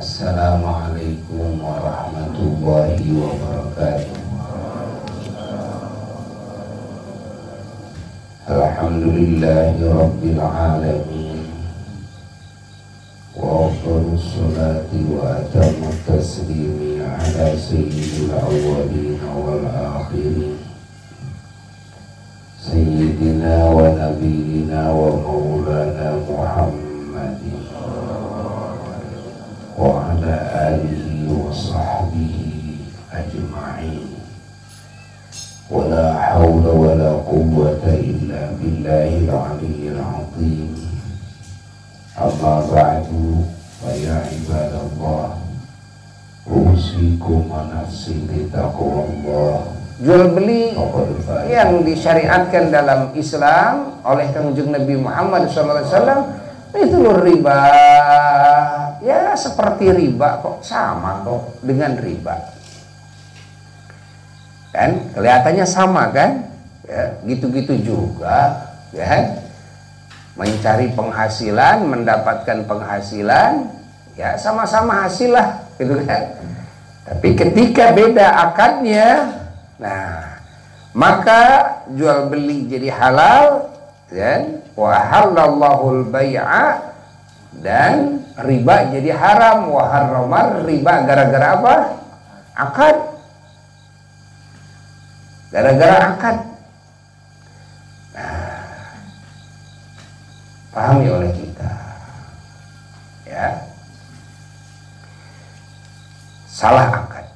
Assalamualaikum warahmatullahi wabarakatuh. Alhamdulillahi rabbil alamin. Wa afdhalus salati wa atammut taslimi ala sayyidil awwalin wal akhirin sayyidina wa nabiyina wa maulana Muhammadin wa ala alihi wa sahbihi ajma'in. Wa la hawla wa la quwwata illa billahil aliyyil azim. Amma ba'du, fa ya ibadallah, usikum wa nafsi bitaqwallah. Jual beli yang disyariatkan dalam Islam oleh Kangjeng Nabi Muhammad SAW itu riba. Ya seperti riba kok, sama kok dengan riba. Kan kelihatannya sama kan? Ya, gitu-gitu juga, ya kan? Mencari penghasilan, mendapatkan penghasilan, ya sama-sama hasil lah, gitu kan? Tapi ketika beda akadnya, nah maka jual beli jadi halal, dan wa halallahul bai'a, dan riba jadi haram. Wa harramar riba, gara-gara apa? Akad. Gara-gara akad. Nah, pahami oleh kita, ya, salah akad.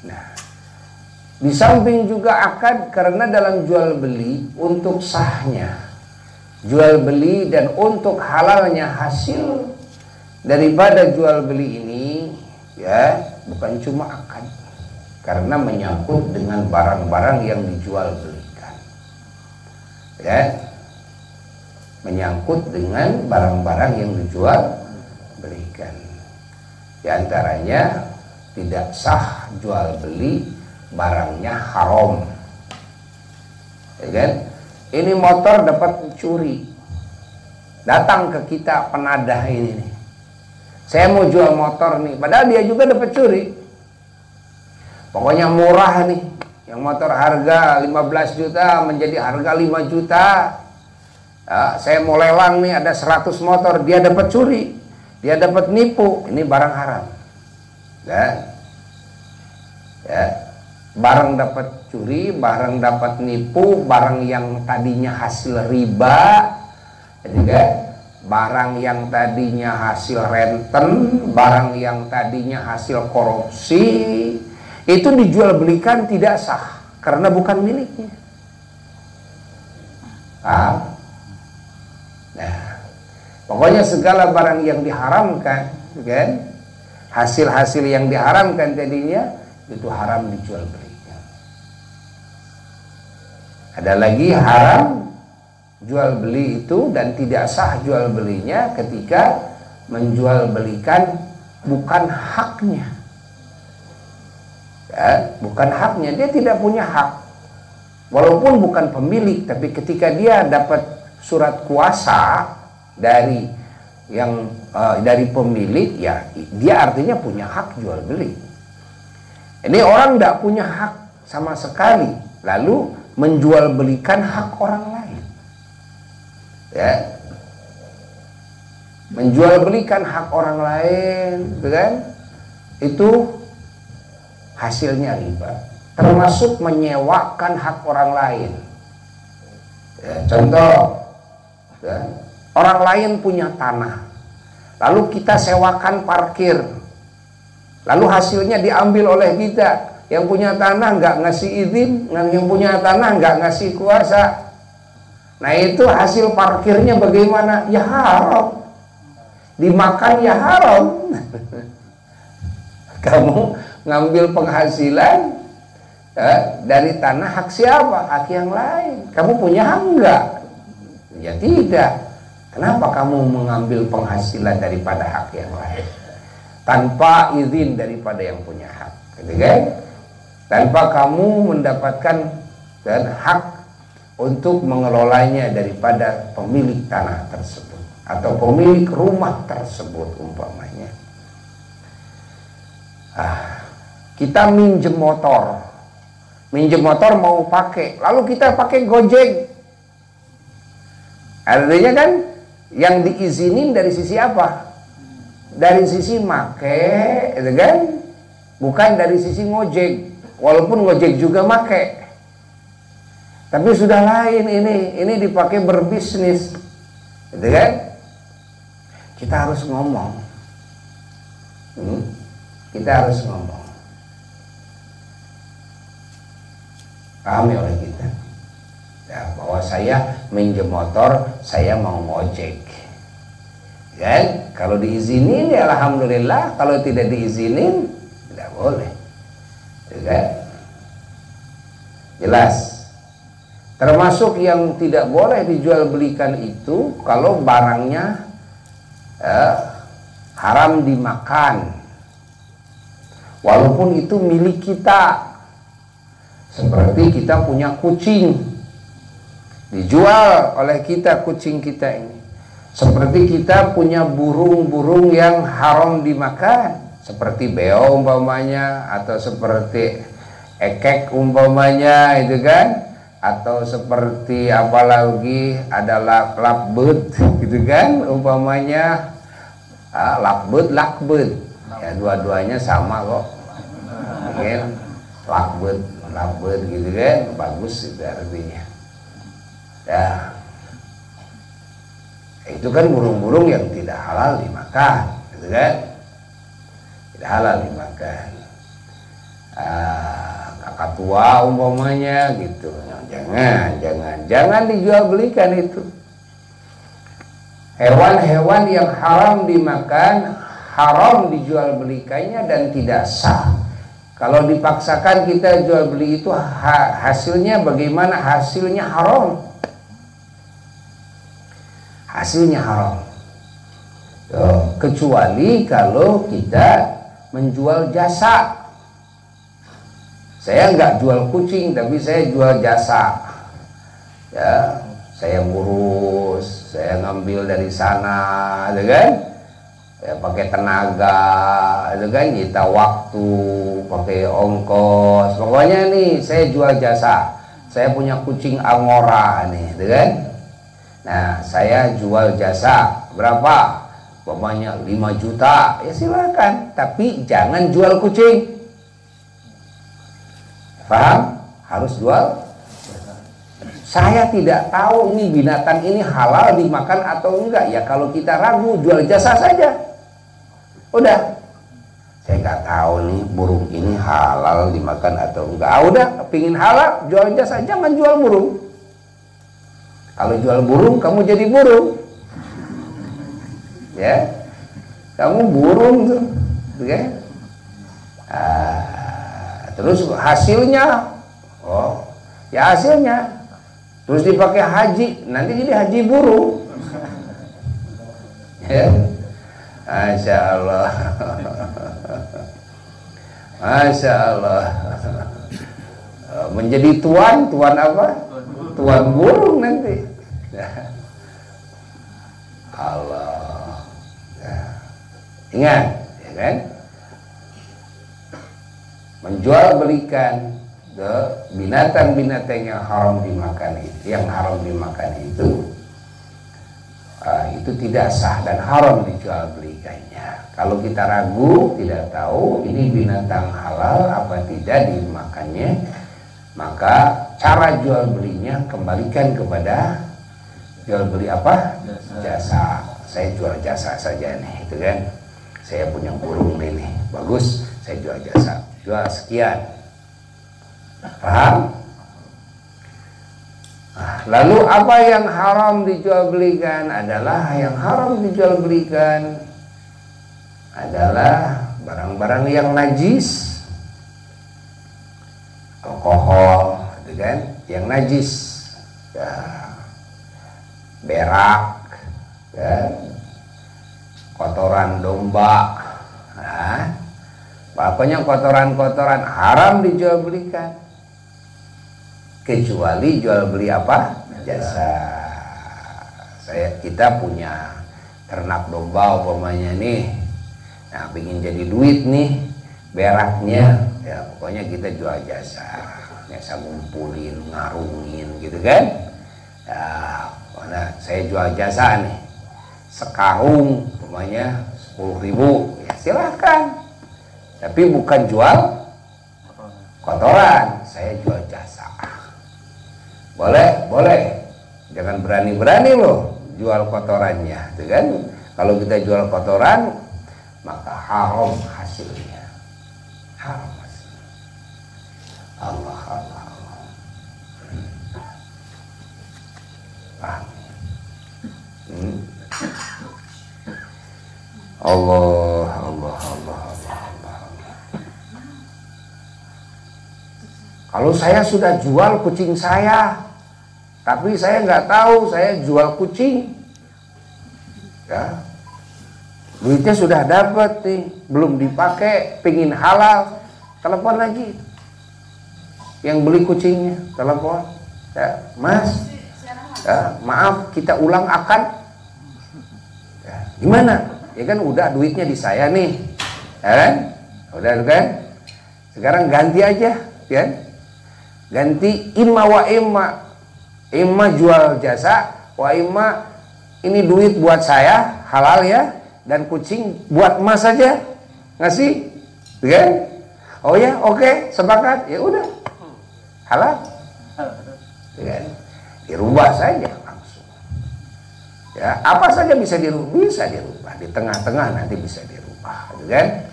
Nah, di samping juga akad, karena dalam jual beli untuk sahnya jual beli dan untuk halalnya hasil daripada jual beli ini, ya, bukan cuma akad, karena menyangkut dengan barang-barang yang dijual belikan, ya, menyangkut dengan barang-barang yang dijual belikan. Di antaranya tidak sah jual beli barangnya haram, ya kan? Ini motor dapat mencuri, datang ke kita penadah ini nih, saya mau jual motor nih, padahal dia juga dapat curi. Pokoknya murah nih, yang motor harga 15 juta menjadi harga 5 juta. Ya, saya mau lelang nih, ada 100 motor, dia dapat curi, dia dapat nipu, ini barang haram. Ya, barang dapat curi, barang dapat nipu, barang yang tadinya hasil riba, juga barang yang tadinya hasil renten, barang yang tadinya hasil korupsi, itu dijual belikan tidak sah karena bukan miliknya. Nah, pokoknya segala barang yang diharamkan, kan, hasil-hasil yang diharamkan tadinya itu haram dijual belikan. Ada lagi haram jual beli itu, dan tidak sah jual belinya ketika menjual belikan bukan haknya, ya, bukan haknya, dia tidak punya hak, walaupun bukan pemilik, tapi ketika dia dapat surat kuasa dari yang dari pemilik, ya dia artinya punya hak jual beli. Ini orang tidak punya hak sama sekali, lalu menjual belikan hak orang lain, ya, menjual belikan hak orang lain, kan, itu hasilnya riba, termasuk menyewakan hak orang lain. Ya, contoh, ya, orang lain punya tanah, lalu kita sewakan parkir, lalu hasilnya diambil oleh kita. Yang punya tanah nggak ngasih izin, yang punya tanah nggak ngasih kuasa. Nah itu hasil parkirnya bagaimana? Ya haram, dimakan ya haram. Kamu ngambil penghasilan, ya, dari tanah, hak siapa? Hak yang lain. Kamu punya hak enggak? Ya tidak. Kenapa kamu mengambil penghasilan daripada hak yang lain tanpa izin daripada yang punya hak, gitu kan? Tanpa kamu mendapatkan dan hak untuk mengelolanya daripada pemilik tanah tersebut atau pemilik rumah tersebut umpamanya. Kita minjem motor mau pakai, lalu kita pakai Gojek. Artinya kan yang diizinin dari sisi apa? Dari sisi make, itu kan? Bukan dari sisi ngojek. Walaupun ngojek juga make, tapi sudah lain ini dipakai berbisnis, gitu kan? Kita harus ngomong, pahami oleh kita ya, bahwa saya minjem motor, saya mau ngojek, kan? Kalau diizinin ya alhamdulillah, kalau tidak diizinin tidak boleh, kan? Jelas. Termasuk yang tidak boleh dijual belikan itu kalau barangnya haram dimakan, walaupun itu milik kita. Seperti kita punya kucing, dijual oleh kita kucing kita ini. Seperti kita punya burung-burung yang haram dimakan, seperti beo umpamanya, atau seperti ekek umpamanya, itu kan? Atau seperti apalagi adalah lovebird, gitu kan? Umpamanya lovebird, ya dua-duanya sama kok, kan? Lovebird gitu kan, bagus itu artinya. Ya, itu kan burung-burung yang tidak halal dimakan, gitu kan? Tidak halal dimakan. Kakak tua umpamanya gitu, jangan dijual belikan itu. Hewan-hewan yang haram dimakan, haram dijual belikannya dan tidak sah. Kalau dipaksakan kita jual beli itu hasilnya bagaimana? Hasilnya haram. Hasilnya haram. Kecuali kalau kita menjual jasa. Saya nggak jual kucing, tapi saya jual jasa. Ya, saya ngurus, saya ngambil dari sana, gitu kan? Ya, pakai tenaga, itu kan, nyita waktu, pakai ongkos. Pokoknya nih saya jual jasa. Saya punya kucing Angora nih, gitu kan? Nah, saya jual jasa berapa? Pokoknya 5 juta. Ya silakan, tapi jangan jual kucing. Paham? Harus jual. Saya tidak tahu ini binatang ini halal dimakan atau enggak. Ya kalau kita ragu, jual jasa saja. Udah, saya nggak tahu nih burung ini halal dimakan atau enggak. Udah, pingin halal, jual jasa, jangan jual burung. Kalau jual burung, kamu jadi burung, ya, kamu burung tuh, oke? Terus hasilnya, ya hasilnya, terus dipakai haji, nanti jadi haji burung, ya. Masya Allah. Masya Allah. Menjadi tuan apa? Tuan burung nanti. Allah. Ingat, ya kan? Menjual belikan binatang-binatang yang haram dimakan itu, itu tidak sah dan haram dijual belikannya. Kalau kita ragu, tidak tahu ini binatang halal apa tidak dimakannya, maka cara jual belinya kembalikan kepada jual beli apa? Jasa. Saya jual jasa saja nih, itu kan? Saya punya burung ini, bagus, saya jual jasa, jual sekian. Paham? Lalu apa yang haram dijual belikan? Yang haram dijual belikan adalah barang-barang yang najis, alkohol, gitu kan? Yang najis, ya, berak, kan? Kotoran domba, pokoknya kotoran-kotoran haram dijual belikan. Kecuali jual beli apa? Jasa. Kita punya ternak domba umpamanya nih. Nah, pengen jadi duit nih. beraknya, ya pokoknya kita jual jasa, ngumpulin, ngarungin gitu kan. Ya, mana saya jual jasa nih, sekarung pokoknya 10.000, ya silahkan. Tapi bukan jual kotoran, saya jual jasa. Boleh, boleh. Jangan berani-berani loh jual kotorannya, gitu kan? Kalau kita jual kotoran, maka haram hasilnya. Haram hasilnya. Allah, Allah, Allah. Paham? Allah, Allah, Allah, Allah, Allah. Kalau saya sudah jual kucing saya, tapi saya nggak tahu saya jual kucing, ya, duitnya sudah dapat nih, belum dipakai, pingin halal, telepon lagi, yang beli kucingnya, telepon, ya, Mas, ya, maaf kita ulang akad, ya, gimana? Ya kan udah duitnya di saya nih, ya kan? Udah kan? Sekarang ganti aja, kan? Ganti imma wa imma jual jasa, wa imma ini duit buat saya halal ya, dan kucing buat Mas saja ngasih, kan? Oh ya, oke, sepakat, ya udah halal, kan? Dirubah saja langsung. Ya, apa saja bisa dirubah di tengah-tengah, nanti bisa dirubah, kan?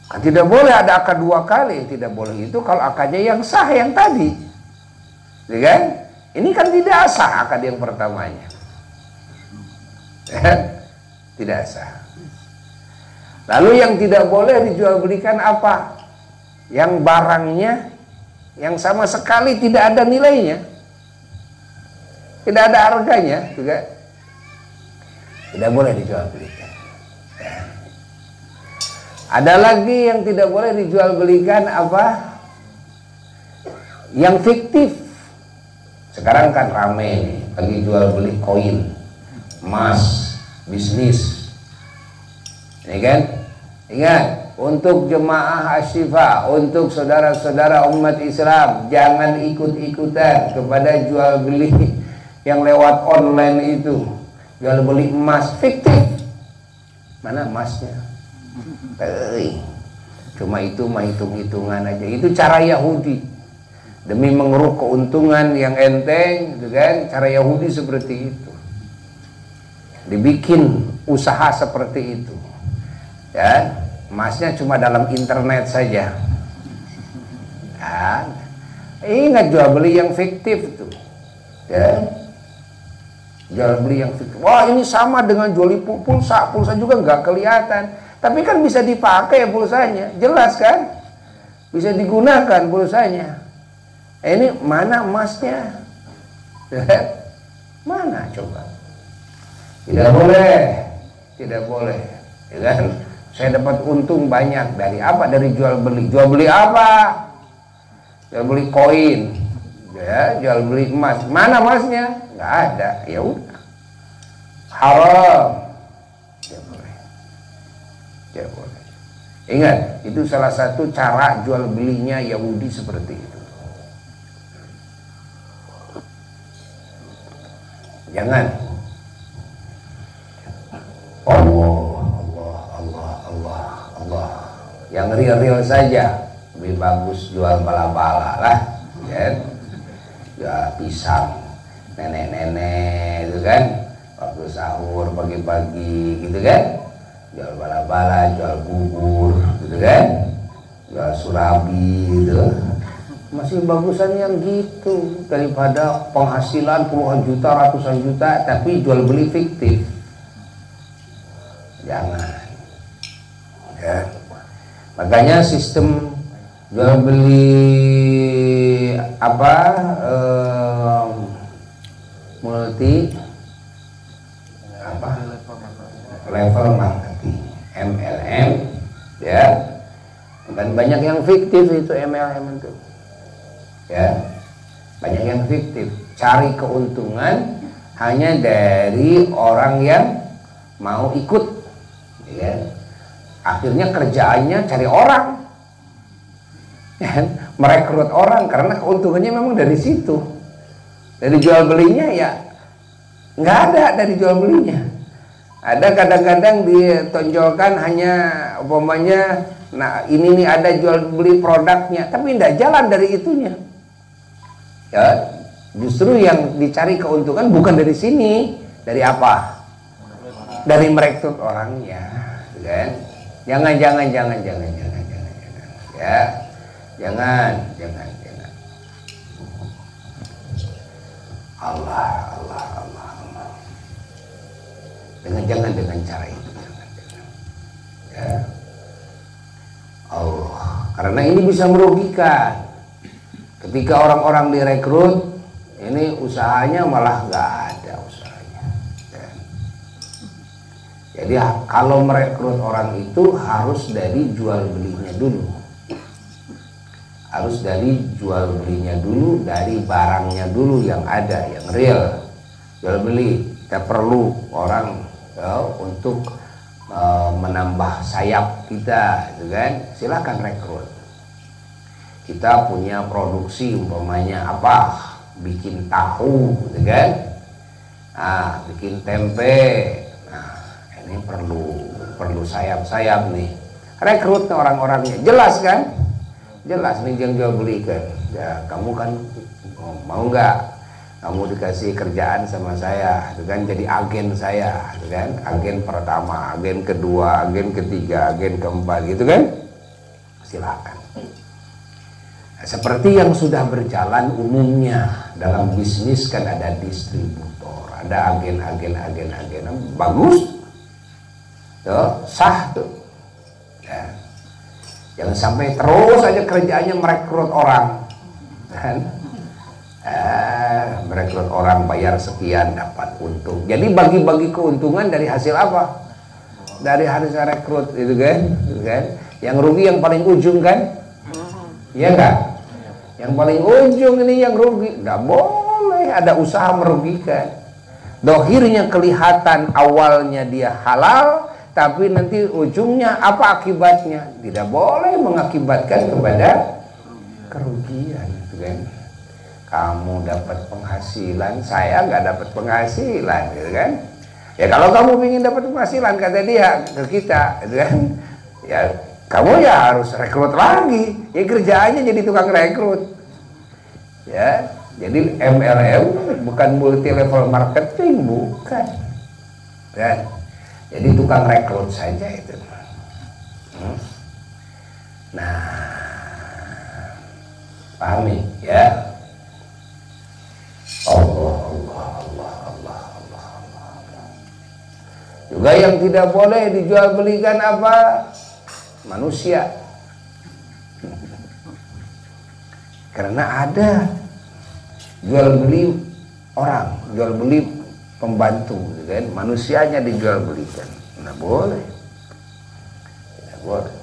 Kan tidak boleh ada akad dua kali, tidak boleh itu kalau akadnya yang sah yang tadi, kan? Ini kan tidak sah akad yang pertamanya, tidak sah. Lalu yang tidak boleh dijual belikan apa? Yang barangnya yang sama sekali tidak ada nilainya, tidak ada harganya, juga tidak boleh dijual belikan. Ada lagi yang tidak boleh dijual belikan apa? Yang fiktif. Sekarang kan rame nih, lagi jual beli koin, emas, bisnis. Ini kan? Ingat, untuk jemaah Asy-Syifa, untuk saudara-saudara umat Islam, jangan ikut-ikutan kepada jual beli yang lewat online itu. Jual beli emas fiktif. Mana emasnya? Cuma itu mah hitung-hitungan aja. Itu cara Yahudi demi mengeruk keuntungan yang enteng, gitu kan? Cara Yahudi seperti itu, dibikin usaha seperti itu, ya. Emasnya cuma dalam internet saja, ya. Ingat jual beli yang fiktif itu, ya. Jual beli yang fiktif. Wah, ini sama dengan jual pulsa juga nggak kelihatan. Tapi kan bisa dipakai pulsanya, jelas kan? Bisa digunakan pulsanya. Ini mana emasnya? Mana coba? Tidak boleh, tidak boleh. Ya kan? Saya dapat untung banyak dari apa? Dari jual beli. Jual beli apa? Jual beli koin, ya, jual beli emas. Mana emasnya? Nggak ada. Ya udah, haram. Ya boleh. Ingat, itu salah satu cara jual belinya Yahudi seperti itu. Jangan. Allah. Yang real saja. Lebih bagus jual bala-bala lah, kan? Jual pisang, nenek-nenek itu kan, waktu sahur pagi-pagi gitu kan. Jual bala-bala, jual bubur, gitu kan, jual surabi, gitu. Masih bagusan yang gitu daripada penghasilan puluhan juta, ratusan juta, tapi jual beli fiktif. Jangan, ya. Makanya sistem jual beli apa multi apa level marketing, MLM, ya, dan banyak yang fiktif itu MLM itu, ya, banyak yang fiktif, cari keuntungan hanya dari orang yang mau ikut, ya. Akhirnya kerjaannya cari orang, merekrut orang karena keuntungannya memang dari situ. Dari jual belinya ya nggak ada dari jual belinya. Ada kadang-kadang ditonjolkan hanya umpamanya, nah ini nih ada jual beli produknya, tapi tidak jalan dari itunya. Ya, justru yang dicari keuntungan bukan dari sini, dari apa? Dari merekrut orangnya, kan? Jangan. Ya. Jangan. Allah. Jangan dengan cara itu, jangan. Ya. Allah, karena ini bisa merugikan. Ketika orang-orang direkrut, ini usahanya malah nggak ada usahanya. Ya. Jadi kalau merekrut orang itu harus dari jual belinya dulu. Harus dari jual belinya dulu, dari barangnya dulu yang ada, yang real. Jual beli, kita perlu orang ya, untuk menambah sayap kita, gitu kan? Silakan rekrut. Kita punya produksi umpamanya apa? Bikin tahu, gitu kan? Nah, bikin tempe. Nah, ini perlu sayap-sayap nih. Rekrut orang-orangnya, jelas kan? Jelas nih yang jual belikan. Ya, kamu kan mau nggak? Kamu dikasih kerjaan sama saya, itu kan jadi agen saya, itu kan? Agen pertama, agen kedua, agen ketiga, agen keempat, gitu kan? Silakan. Nah, seperti yang sudah berjalan umumnya dalam bisnis kan ada distributor, ada agen, bagus, tuh, sah tuh. Ya. Jangan sampai terus aja kerjaannya merekrut orang, kan? Merekrut orang, bayar sekian dapat untung. Jadi bagi-bagi keuntungan dari hasil apa? Dari hasil rekrut, itu kan? Yang rugi yang paling ujung kan? Iya enggak? Yang paling ujung ini yang rugi. Nggak boleh ada usaha merugikan. Dohirnya kelihatan awalnya dia halal, tapi nanti ujungnya apa akibatnya? Tidak boleh mengakibatkan kepada kerugian, gitu kan? Kamu dapat penghasilan, saya nggak dapat penghasilan, gitu kan? Ya kalau kamu ingin dapat penghasilan, kata dia ke kita, gitu kan? Ya kamu ya harus rekrut lagi. Ya kerjaannya jadi tukang rekrut. Ya, jadi MLM bukan multi level marketing, bukan. Ya. Jadi tukang rekrut saja itu. Nah, pahami ya. Allah. Juga yang tidak boleh dijual belikan apa? Manusia. Karena ada jual beli orang, jual beli pembantu, kan? Manusianya dijual belikan. Nggak boleh. Tidak boleh.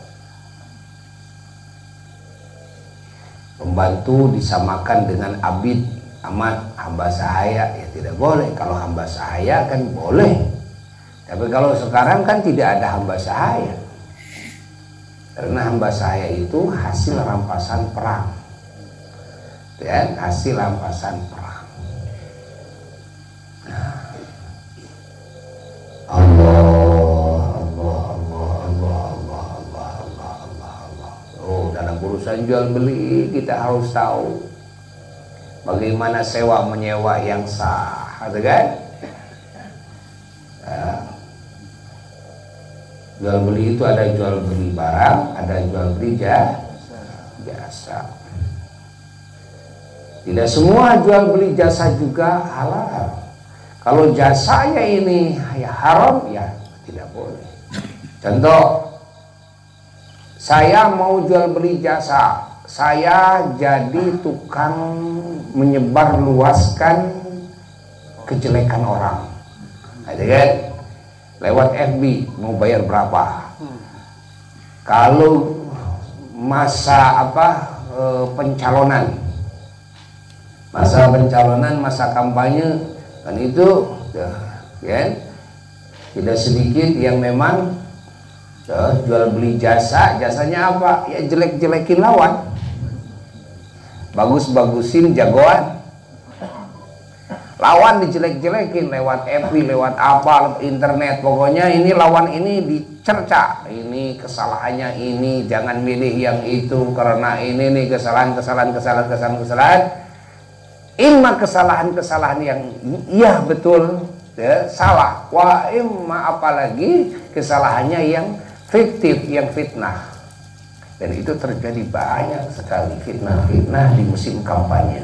Pembantu disamakan dengan abid, amat, hamba sahaya, ya tidak boleh. Kalau hamba sahaya kan boleh. Tapi kalau sekarang kan tidak ada hamba sahaya. Karena hamba sahaya itu hasil rampasan perang. Ya, hasil rampasan perang. Nah. Allah. Oh, dalam urusan jual beli kita harus tahu bagaimana sewa menyewa yang sah, kan? Nah. Jual beli itu ada jual beli barang, ada jual beli jasa. Tidak semua jual beli jasa juga halal. Kalau jasanya ini ya haram, ya tidak boleh. Contoh, saya mau jual beli jasa, saya jadi tukang menyebar luaskan kejelekan orang, ada kan? Lewat FB mau bayar berapa? Kalau masa pencalonan, masa kampanye kan itu, kan? Tidak sedikit yang memang jual beli jasanya apa? Ya jelek-jelekin lawan, bagus-bagusin jagoan, lawan dijelek-jelekin lewat FB, lewat apa, internet, pokoknya ini lawan ini dicerca, ini kesalahannya ini, jangan milih yang itu karena ini nih kesalahan, imma kesalahan yang iya betul ya, salah, wa imma apalagi kesalahannya yang fiktif, yang fitnah. Dan itu terjadi banyak sekali fitnah-fitnah di musim kampanye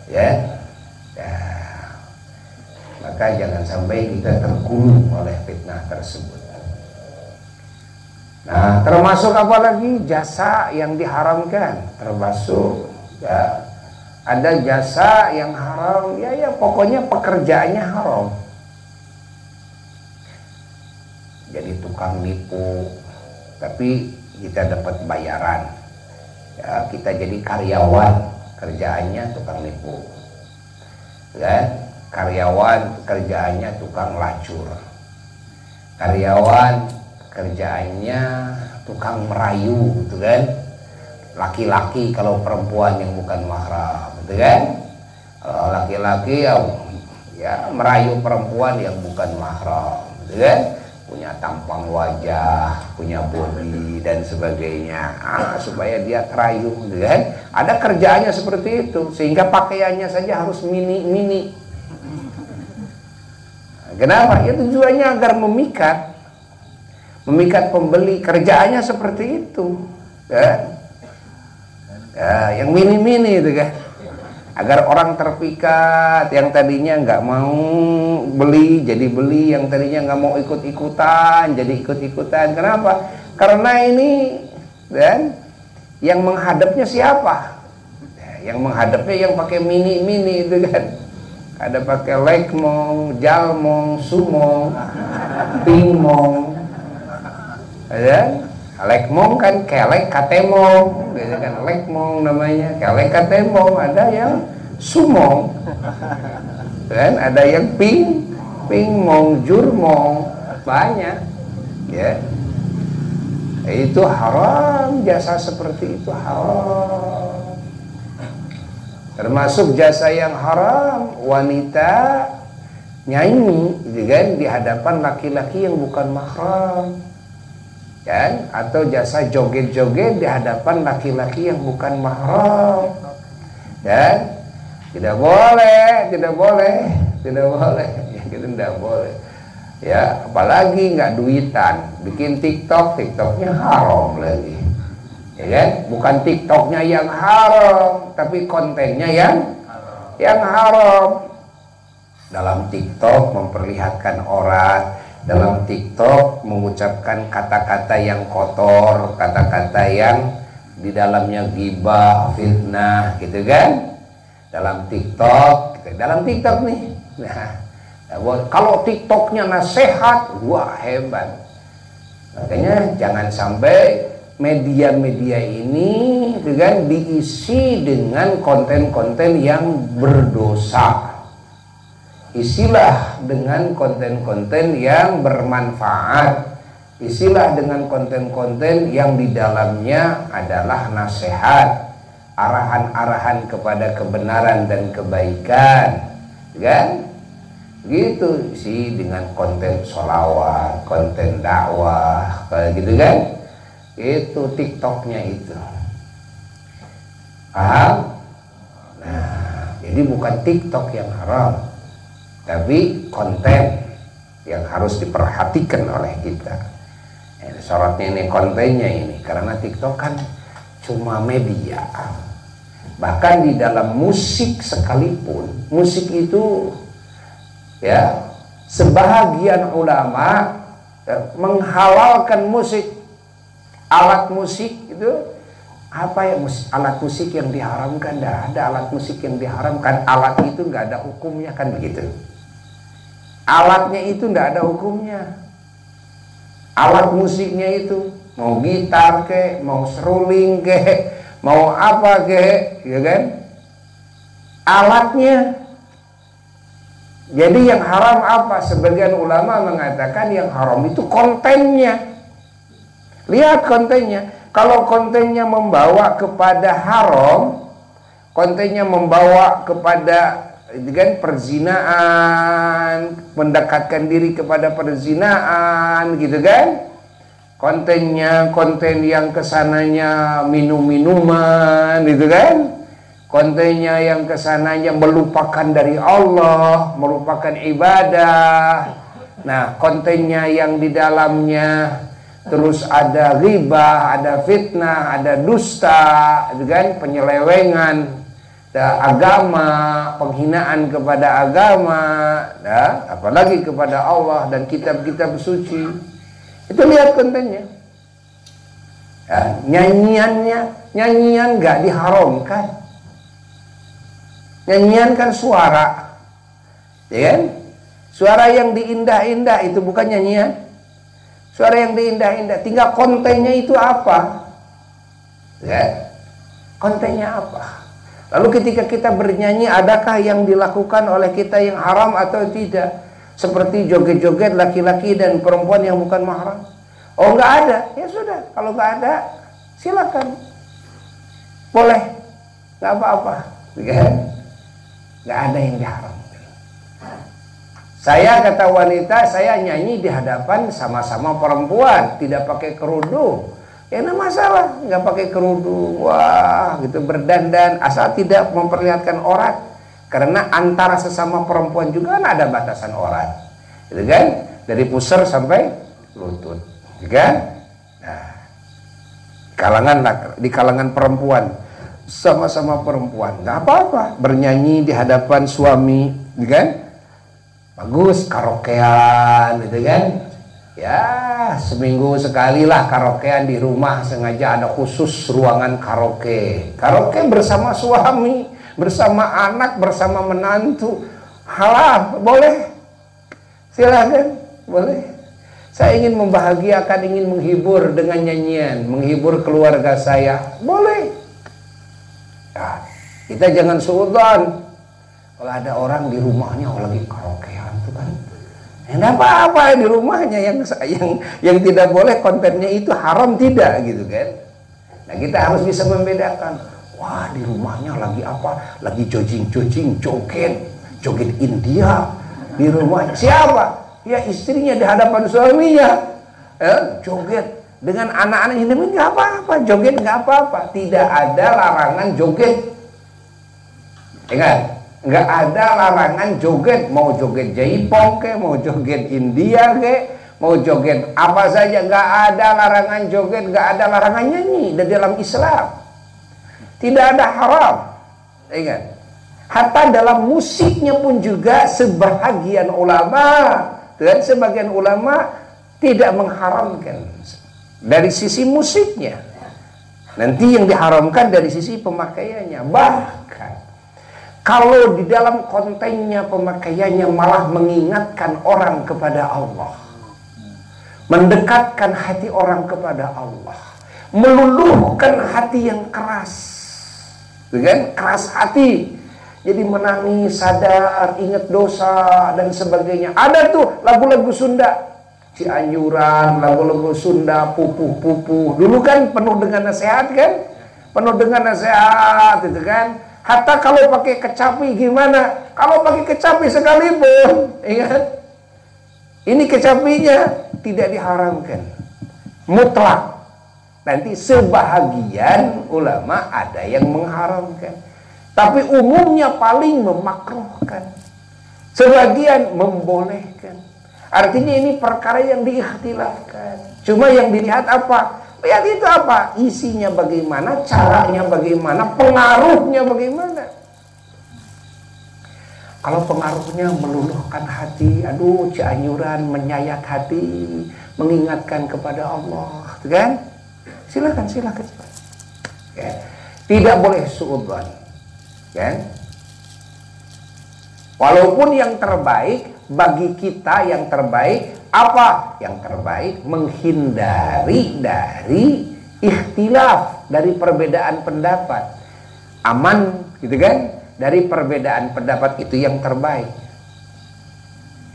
ya. Maka jangan sampai kita tergulung oleh fitnah tersebut. Nah, termasuk apa lagi jasa yang diharamkan, termasuk ya, ada jasa yang haram ya pokoknya pekerjaannya haram. Jadi tukang nipu tapi kita dapat bayaran ya, kita jadi karyawan kerjaannya tukang nipu kan, karyawan kerjaannya tukang lacur, karyawan kerjaannya tukang merayu gitu kan, laki-laki kalau perempuan yang bukan mahram gitu kan, kalau laki-laki ya merayu perempuan yang bukan mahram gitu kan, punya tampang wajah, punya body dan sebagainya, supaya dia terayu gitu kan. Ada kerjaannya seperti itu, sehingga pakaiannya saja harus mini. Kenapa? Ya tujuannya agar memikat pembeli, kerjaannya seperti itu kan? Ya, yang mini itu kan, agar orang terpikat, yang tadinya nggak mau beli jadi beli, yang tadinya nggak mau ikut-ikutan jadi ikut-ikutan. Kenapa? Karena ini dan yang menghadapnya siapa? Yang menghadapnya yang pakai mini itu kan. Ada pakai lekmong, jalmong, sumong, pingmong, ya. Lekmong kan kelek katemong, gitu kan, lekmong namanya, kelek katemong. Ada yang sumong, kan, ada yang pingmong, jurmong, banyak, ya. Itu haram, jasa seperti itu haram. Termasuk jasa yang haram, wanita nyanyi, gitu kan, di hadapan laki-laki yang bukan mahram. Kan? Atau jasa joget-joget di hadapan laki-laki yang bukan mahram. Dan tidak boleh ya, kita tidak boleh ya, apalagi nggak duitan, bikin TikToknya haram lagi ya kan, bukan TikToknya yang haram tapi kontennya yang haram. Dalam TikTok memperlihatkan orang, dalam TikTok mengucapkan kata-kata yang kotor, kata-kata yang di dalamnya ghibah, fitnah, gitu kan. Dalam TikTok nih. Nah, kalau TikToknya nasihat, wah hebat. Makanya jangan sampai media-media ini, gitu kan, diisi dengan konten-konten yang berdosa. Isilah dengan konten-konten yang bermanfaat. Isilah dengan konten-konten yang di dalamnya adalah nasihat, arahan-arahan kepada kebenaran dan kebaikan, kan? Gitu. Isi dengan konten sholawat, konten dakwah, kayak gitu kan? Itu TikToknya itu. Paham? Nah, jadi bukan TikTok yang haram, tapi konten yang harus diperhatikan oleh kita. Syaratnya ini kontennya ini, karena TikTok kan cuma media. Bahkan di dalam musik sekalipun, musik itu ya, sebahagian ulama menghalalkan musik. Alat musik itu apa ya, alat musik yang diharamkan? Tidak ada alat musik yang diharamkan. Alat itu nggak ada hukumnya, kan begitu. Alatnya itu tidak ada hukumnya. Alat musiknya itu mau gitar ke, mau seruling ke, mau apa ke, ya kan? Alatnya. Jadi yang haram apa? Sebagian ulama mengatakan yang haram itu kontennya. Lihat kontennya. Kalau kontennya membawa kepada haram, kontennya membawa kepada dengan perzinaan, mendekatkan diri kepada perzinaan, gitu kan? Kontennya konten yang kesananya minum-minuman, gitu kan? Kontennya yang kesananya melupakan dari Allah, melupakan ibadah. Nah, kontennya yang di dalamnya terus ada ghibah, ada fitnah, ada dusta, gitu kan? Penyelewengan agama, penghinaan kepada agama, apalagi kepada Allah dan kitab-kitab suci. Itu lihat kontennya. Ya, nyanyian nggak diharamkan. Nyanyian kan suara, ya kan? Suara yang diindah-indah itu bukan nyanyian. Suara yang diindah-indah, tinggal kontennya itu apa? Ya, kontennya apa? Lalu ketika kita bernyanyi, adakah yang dilakukan oleh kita yang haram atau tidak? Seperti joget-joget laki-laki dan perempuan yang bukan mahram. Oh, nggak ada, ya sudah. Kalau nggak ada, silakan, boleh, nggak apa-apa. Nggak ada yang diharamkan. Saya kata wanita, saya nyanyi di hadapan sama-sama perempuan, tidak pakai kerudung. Ya enggak masalah, nggak pakai kerudung, wah gitu berdandan, asal tidak memperlihatkan aurat. Karena antara sesama perempuan juga kan ada batasan aurat, gitu kan? Dari pusar sampai lutut, gitu kan? Nah, di kalangan perempuan, sama-sama perempuan, nggak apa-apa, bernyanyi di hadapan suami, gitu kan? Bagus, karaokean, gitu kan? Ya, seminggu sekali lah karaokean di rumah, sengaja ada khusus ruangan karaoke. Karaoke bersama suami, bersama anak, bersama menantu. Halal, boleh. Silakan, boleh. Saya ingin membahagiakan, ingin menghibur dengan nyanyian, menghibur keluarga saya, boleh. Ya, kita jangan suudzon. Kalau ada orang di rumahnya lagi karaokean tuh kan, enggak apa-apa, di rumahnya yang tidak boleh kontennya itu haram, tidak gitu kan. Nah, kita harus bisa membedakan. Wah, di rumahnya lagi apa? Lagi jogging, joget India di rumah. Siapa? Ya istrinya di hadapan suaminya. Joget dengan anak-anak ini nggak apa-apa, joget nggak apa-apa. Tidak ada larangan joget. Ingat, nggak ada larangan joget, mau joget Jaipong ke, mau joget India ke, mau joget apa saja, nggak ada larangan joget, nggak ada larangan nyanyi di dalam Islam. Tidak ada haram. Ingat, hatta dalam musiknya pun juga sebahagian ulama dan sebagian ulama tidak mengharamkan dari sisi musiknya. Nanti yang diharamkan dari sisi pemakaiannya. Bahkan kalau di dalam kontennya, pemakaiannya malah mengingatkan orang kepada Allah, mendekatkan hati orang kepada Allah, meluluhkan hati yang keras, kan? Keras hati, jadi menangis, sadar, ingat dosa dan sebagainya. Ada tuh lagu-lagu Sunda, Cianjuran, lagu-lagu Sunda, pupuh-pupuh. Dulu kan penuh dengan nasihat kan, penuh dengan nasihat itu kan. Hatta kalau pakai kecapi gimana? Kalau pakai kecapi sekalipun, ingat, ini kecapinya tidak diharamkan, mutlak. Nanti sebahagian ulama ada yang mengharamkan, tapi umumnya paling memakruhkan, sebagian membolehkan. Artinya ini perkara yang diikhtilafkan. Cuma yang dilihat apa? Lihat itu apa? Isinya bagaimana, caranya bagaimana, pengaruhnya bagaimana. Kalau pengaruhnya meluluhkan hati, aduh Cianjuran, menyayat hati, mengingatkan kepada Allah, kan? Silakan. Ya. Tidak boleh suudzon, kan? Walaupun yang terbaik bagi kita, yang terbaik apa? Yang terbaik menghindari dari ikhtilaf, dari perbedaan pendapat. Aman, gitu kan? Dari perbedaan pendapat itu yang terbaik.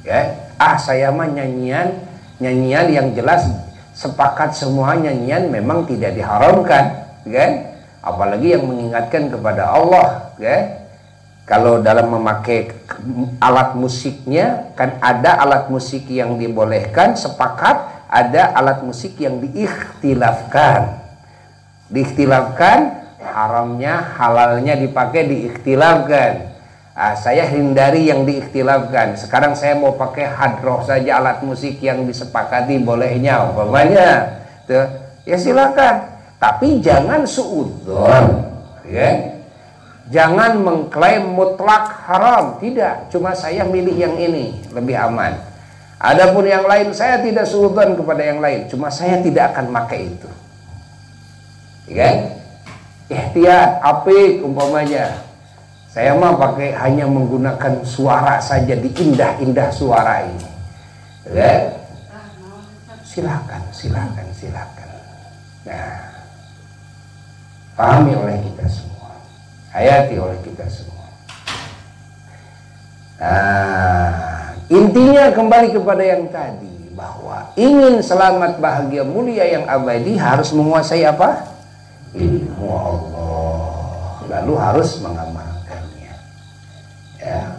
Ya, saya mah nyanyian yang jelas sepakat semua nyanyian memang tidak diharamkan, kan? Apalagi yang mengingatkan kepada Allah, kan? Kalau dalam memakai alat musiknya, kan ada alat musik yang dibolehkan, sepakat, ada alat musik yang diikhtilafkan. Diikhtilafkan, haramnya, halalnya dipakai diikhtilafkan. Saya hindari yang diikhtilafkan. Sekarang saya mau pakai hadroh saja, alat musik yang disepakati bolehnya, umpamanya. Ya silakan. Tapi jangan suudzon, ya. Jangan mengklaim mutlak haram. Tidak, cuma saya milih yang ini, lebih aman. Adapun yang lain saya tidak suudzon kepada yang lain, cuma saya tidak akan pakai itu. Ya? Ihtiyat, apik umpamanya. Saya mah pakai hanya menggunakan suara saja, di indah-indah suara ini. Ya? Silakan. Nah, pahami oleh kita semua. Hayati oleh kita semua. Nah, intinya kembali kepada yang tadi, bahwa ingin selamat, bahagia, mulia yang abadi harus menguasai apa? Ilmu Allah. Lalu harus mengamalkannya. Ya.